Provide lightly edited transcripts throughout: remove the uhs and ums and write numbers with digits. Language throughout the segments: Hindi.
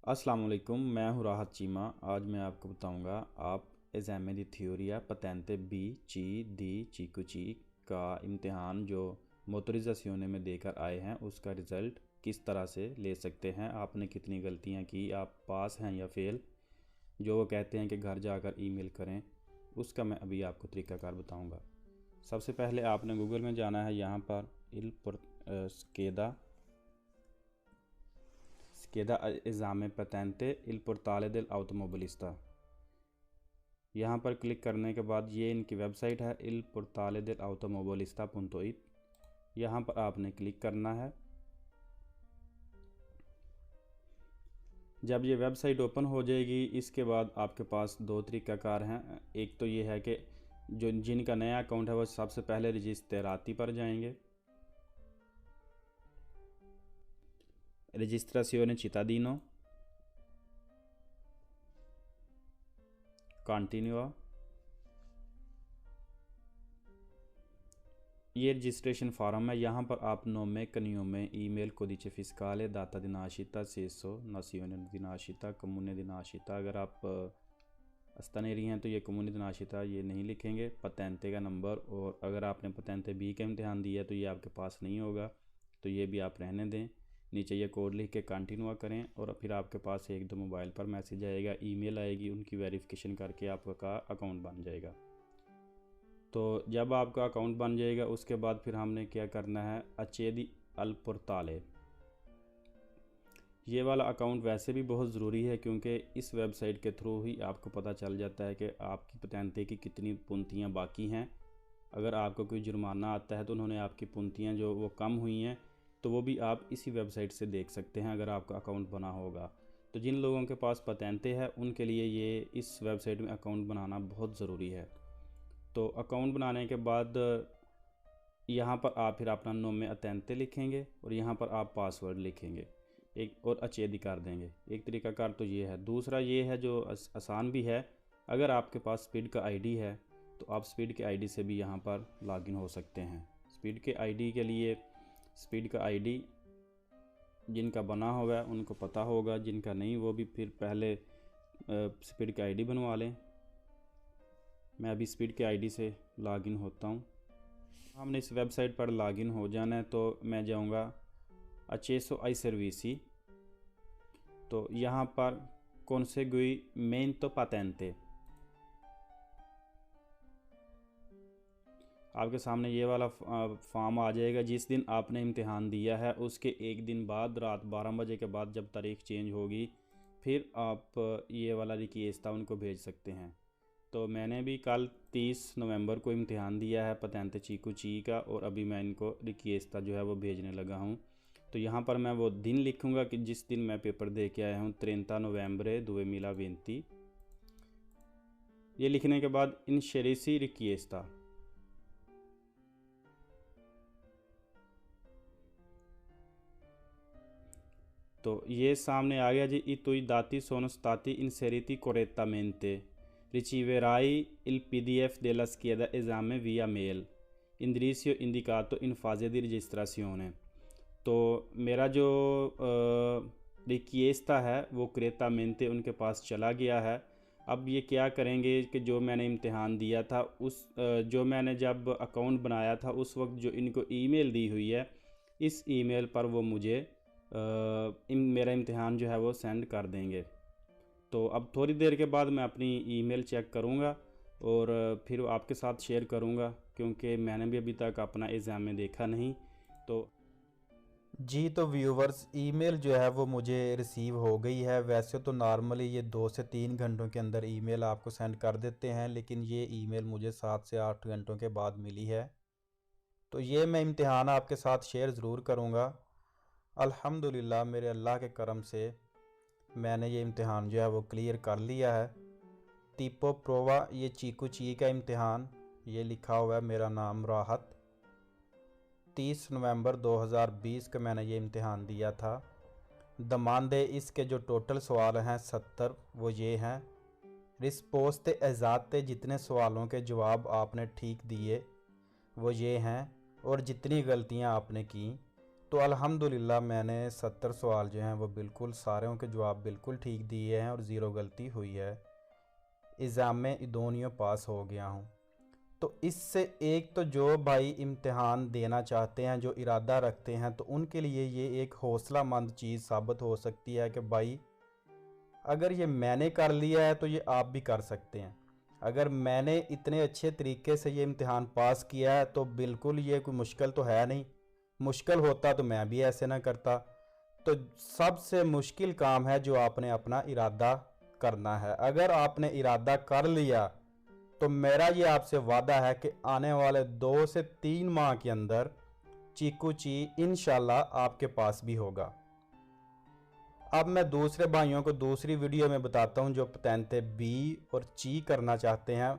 अस्सलाम वालेकुम, मैं हूँ राहत चीमा। आज मैं आपको बताऊंगा आप एग्ज़ाम दी थ्योरिया पतेंते बी ची दी चीकू ची का इम्तिहान जो मोटरिज़ासियोने में देकर आए हैं उसका रिज़ल्ट किस तरह से ले सकते हैं। आपने कितनी गलतियाँ की, आप पास हैं या फेल, जो वो कहते हैं कि घर जाकर ईमेल करें, उसका मैं अभी आपको तरीक़ाकार बताऊंगा। सबसे पहले आपने गूगल में जाना है। यहाँ पर स्केदा Queda esame patente il portale del automobilista। यहाँ पर क्लिक करने के बाद ये इनकी वेबसाइट है il portale del automobilista.it। यहाँ पर आपने क्लिक करना है। जब ये वेबसाइट ओपन हो जाएगी इसके बाद आपके पास दो तरीक़ाकार हैं। एक तो ये है कि जिनका नया अकाउंट है वो सबसे पहले रजिस्ट्राती पर जाएंगे, registrazione cittadino, कंटिन्यू। ये रजिस्ट्रेशन फार्म है। यहाँ पर आप नोमे कनियोमे email कोडिce fiscale data di nascita sesso nazione di nascita comune di nascita। अगर आप स्तानेरी हैं तो ये कम्युनी di nascita ये नहीं लिखेंगे, पतेंते का नंबर। और अगर आपने पतेंते बी का इम्तिहान दिया तो ये आपके पास नहीं होगा, तो ये भी आप रहने दें। नीचे ये कोड लिख के कंटिन्यू करें और फिर आपके पास एक दो मोबाइल पर मैसेज आएगा, ईमेल आएगी, उनकी वेरिफिकेशन करके आपका अकाउंट बन जाएगा। तो जब आपका अकाउंट बन जाएगा उसके बाद फिर हमने क्या करना है, अचेदी अल पोर्ताले। ये वाला अकाउंट वैसे भी बहुत ज़रूरी है क्योंकि इस वेबसाइट के थ्रू ही आपको पता चल जाता है कि आपकी पतेंते की कितनी पुंतियाँ बाकी हैं। अगर आपको कोई जुर्माना आता है तो उन्होंने आपकी पुंतियाँ जो वो कम हुई हैं तो वो भी आप इसी वेबसाइट से देख सकते हैं अगर आपका अकाउंट बना होगा। तो जिन लोगों के पास पतेंते हैं उनके लिए ये इस वेबसाइट में अकाउंट बनाना बहुत ज़रूरी है। तो अकाउंट बनाने के बाद यहाँ पर आप फिर अपना नोमे अतेंते लिखेंगे और यहाँ पर आप पासवर्ड लिखेंगे एक और अचेदी कर देंगे। एक तरीक़ाकार तो ये है। दूसरा ये है जो आसान भी है, अगर आपके पास स्पीड का आईडी है तो आप स्पीड के आईडी से भी यहाँ पर लॉगिन हो सकते हैं। स्पीड के आईडी के लिए स्पीड का आईडी जिनका बना हुआ है उनको पता होगा, जिनका नहीं वो भी फिर पहले स्पीड का आईडी बनवा लें। मैं अभी स्पीड के आईडी से लॉगिन होता हूँ। हमने इस वेबसाइट पर लॉगिन हो जाना है तो मैं जाऊँगा acceso ai servizi। तो यहाँ पर conseguimento patente, आपके सामने ये वाला फॉर्म आ जाएगा। जिस दिन आपने इम्तिहान दिया है उसके एक दिन बाद रात 12 बजे के बाद जब तारीख चेंज होगी फिर आप ये वाला रिक्वेस्ट उनको भेज सकते हैं। तो मैंने भी कल 30 नवंबर को इम्तिहान दिया है पतेंते चीकू ची का और अभी मैं इनको रिक्वेस्ट जो है वो भेजने लगा हूँ। तो यहाँ पर मैं वो दिन लिखूँगा कि जिस दिन मैं पेपर दे के आया हूँ, 30 नवंबर 2020। ये लिखने के बाद इन शरीसी रिक्वेस्टा तो ये सामने आ गया जी। i tui dati sono stati inseriti correttamente, riceverai il PDF della scheda esame via mail, indirizzo indicato in fase di registrazione। तो मेरा जो रिक्वेस्टा है वो करेक्टामेंटे उनके पास चला गया है। अब ये क्या करेंगे कि जो मैंने इम्तिहान दिया था उस जो मैंने जब अकाउंट बनाया था उस वक्त जो इनको ईमेल दी हुई है इस ईमेल पर वो मुझे मेरा इम्तिहान जो है वो सेंड कर देंगे। तो अब थोड़ी देर के बाद मैं अपनी ईमेल चेक करूँगा और फिर आपके साथ शेयर करूँगा क्योंकि मैंने भी अभी तक अपना एग्ज़ाम में देखा नहीं। तो जी तो व्यूवर्स, ईमेल जो है वो मुझे रिसीव हो गई है। वैसे तो नॉर्मली ये 2 से 3 घंटों के अंदर ईमेल आपको सेंड कर देते हैं, लेकिन ये ईमेल मुझे 7 से 8 घंटों के बाद मिली है। तो ये मैं इम्तिहान आपके साथ शेयर ज़रूर करूँगा। अल्हम्दुलिल्लाह मेरे अल्लाह के करम से मैंने ये इम्तिहान जो है वो क्लियर कर लिया है। टीपो प्रोवा ये चीकू ची का इम्तिहान, ये लिखा हुआ है मेरा नाम राहत। 30 नवंबर 2020 को मैंने ये इम्तिहान दिया था। दमानदे इसके जो टोटल सवाल हैं 70 वो ये हैं। रिस्पोस्ते एजाते जितने सवालों के जवाब आपने ठीक दिए वो ये हैं और जितनी गलतियां आपने की तो अल्हम्दुलिल्लाह मैंने 70 सवाल जो हैं वो बिल्कुल सारों के जवाब बिल्कुल ठीक दिए हैं और ज़ीरो गलती हुई है। एग्ज़ाम में दोनों पास हो गया हूँ। तो इससे एक तो जो भाई इम्तिहान देना चाहते हैं, जो इरादा रखते हैं, तो उनके लिए ये एक हौसलामंद चीज़ साबित हो सकती है कि भाई अगर ये मैंने कर लिया है तो ये आप भी कर सकते हैं। अगर मैंने इतने अच्छे तरीके से ये इम्तिहान पास किया है तो बिल्कुल ये कोई मुश्किल तो है नहीं। मुश्किल होता तो मैं भी ऐसे ना करता। तो सबसे मुश्किल काम है जो आपने अपना इरादा करना है। अगर आपने इरादा कर लिया तो मेरा ये आपसे वादा है कि आने वाले 2 से 3 माह के अंदर चीकू ची इंशाल्लाह आपके पास भी होगा। अब मैं दूसरे भाइयों को दूसरी वीडियो में बताता हूं जो पतैनते बी और ची करना चाहते हैं,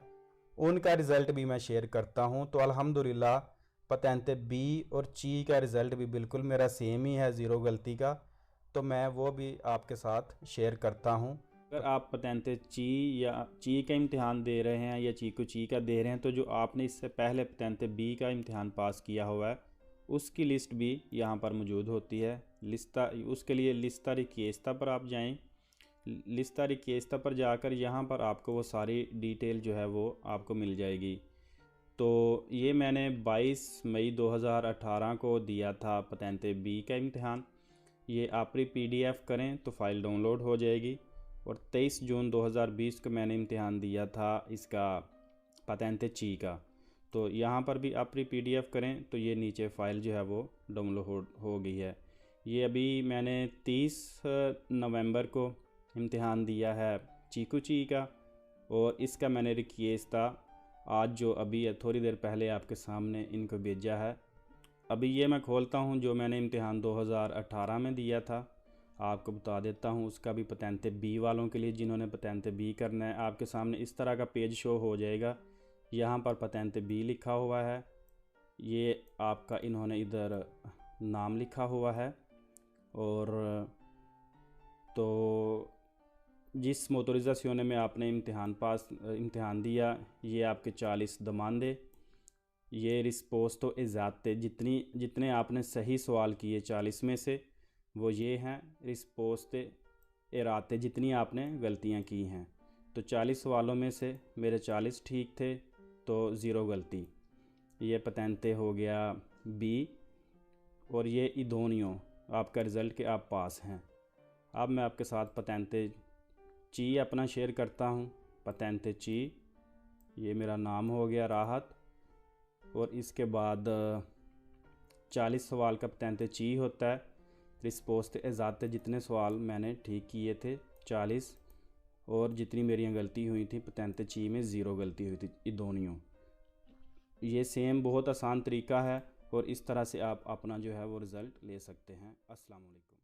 उनका रिज़ल्ट भी मैं शेयर करता हूं। तो अल्हम्दुलिल्लाह पतैनते बी और ची का रिज़ल्ट भी बिल्कुल मेरा सेम ही है, ज़ीरो गलती का। तो मैं वो भी आपके साथ शेयर करता हूं। अगर आप पतैनते ची या ची का इम्तिहान दे रहे हैं या चीकू ची का दे रहे हैं, तो जो आपने इससे पहले पतैनते बी का इम्तिहान पास किया हुआ है उसकी लिस्ट भी यहाँ पर मौजूद होती है। लिस्ता उसके लिए लिस्ता रिक्वेस्टा पर आप जाएं। लिस्ता रिक्वेस्टा पर जाकर यहाँ पर आपको वो सारी डिटेल जो है वो आपको मिल जाएगी। तो ये मैंने 22 मई 2018 को दिया था पतैनते बी का इम्तिहान। ये आप PDF करें तो फ़ाइल डाउनलोड हो जाएगी। और 23 जून 2020 को मैंने इम्तिहान दिया था इसका पतैनते ची का। तो यहाँ पर भी आप PDF करें तो ये नीचे फ़ाइल जो है वो डाउनलोड हो गई है। ये अभी मैंने 30 नवंबर को इम्तिहान दिया है चीकू ची का, और इसका मैंने रिक्वेस्टा आज जो अभी थोड़ी देर पहले आपके सामने इनको भेजा है। अभी ये मैं खोलता हूँ जो मैंने इम्तिहान 2018 में दिया था, आपको बता देता हूँ। उसका भी पतैनते बी वालों के लिए जिन्होंने पतैनते बी करना है, आपके सामने इस तरह का पेज शो हो जाएगा। यहाँ पर पतैनते बी लिखा हुआ है, ये आपका इन्होंने इधर नाम लिखा हुआ है, और तो जिस मोटरिज़ासियों में आपने इम्तिहान दिया ये आपके 40 दमानदे। ये रिस्पोस्टो एज़ाते जितने आपने सही सवाल किए 40 में से वो ये हैं। रिस्पोस्टे एराते जितनी आपने गलतियां की हैं। तो 40 सवालों में से मेरे 40 ठीक थे, तो ज़ीरो गलती। ये पतैनते हो गया बी और ये इदोनियो आपका रिज़ल्ट के आप पास हैं। अब मैं आपके साथ पतैनते ची अपना शेयर करता हूँ। पतैनते ची ये मेरा नाम हो गया राहत, और इसके बाद 40 सवाल का पतैनते ची होता है। रिस्पोस्ट एज़ाते जितने सवाल मैंने ठीक किए थे 40, और जितनी मेरी गलती हुई थी पतैनते ची में ज़ीरो गलती हुई थी इदोनियो। ये सेम बहुत आसान तरीका है और इस तरह से आप अपना जो है वो रिज़ल्ट ले सकते हैं। अस्सलाम वालेकुम।